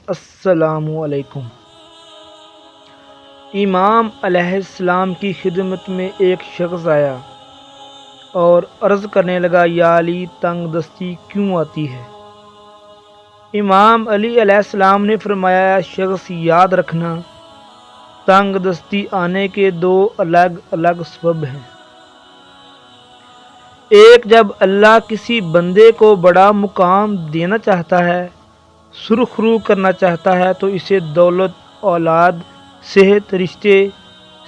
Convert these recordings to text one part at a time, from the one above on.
السلام علیکم۔ امام علیہ السلام کی خدمت میں ایک شخص آیا اور عرض کرنے لگا، یا علی تنگ دستی کیوں آتی ہے؟ امام علی علیہ السلام نے فرمایا، شخص یاد رکھنا، تنگ دستی آنے کے دو الگ الگ سبب ہیں۔ ایک، جب اللہ کسی بندے کو بڑا مقام دینا چاہتا ہے، سرخرو کرنا چاہتا ہے، تو اسے دولت، اولاد، صحت، رشتے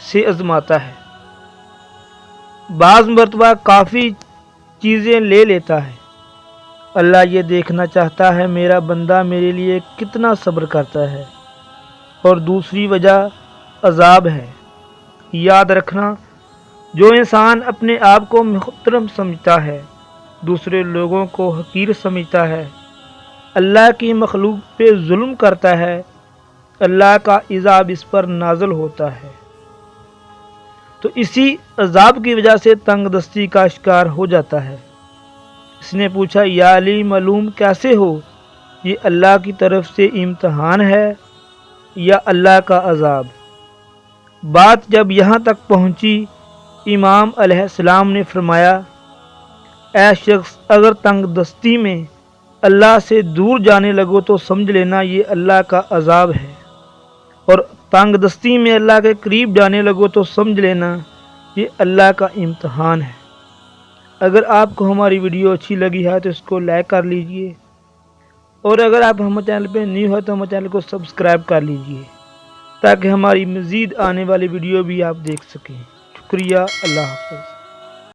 سے آزماتا ہے۔ بعض مرتبہ کافی چیزیں لے لیتا ہے۔ اللہ یہ دیکھنا چاہتا ہے میرا بندہ میرے لیے کتنا صبر کرتا ہے۔ اور دوسری وجہ عذاب ہے۔ یاد رکھنا، جو انسان اپنے آپ کو محترم سمجھتا ہے، دوسرے لوگوں کو حقیر سمجھتا ہے، اللہ کی مخلوق پہ ظلم کرتا ہے، اللہ کا عذاب اس پر نازل ہوتا ہے۔ تو اسی عذاب کی وجہ سے تنگ دستی کا شکار ہو جاتا ہے۔ اس نے پوچھا، یا علی معلوم کیسے ہو یہ اللہ کی طرف سے امتحان ہے یا اللہ کا عذاب؟ بات جب یہاں تک پہنچی، امام علیہ السلام نے فرمایا، اے شخص، اگر تنگ دستی میں اللہ سے دور جانے لگو تو سمجھ لینا یہ اللہ کا عذاب ہے، اور تنگ دستی میں اللہ کے قریب جانے لگو تو سمجھ لینا یہ اللہ کا امتحان ہے۔ اگر آپ کو ہماری ویڈیو اچھی لگی ہے تو اس کو لائک کر لیجئے، اور اگر آپ ہمارے چینل پہ نیو ہے تو ہمارے چینل کو سبسکرائب کر لیجئے تاکہ ہماری مزید آنے والی ویڈیو بھی آپ دیکھ سکیں۔ شکریہ، اللہ حافظ۔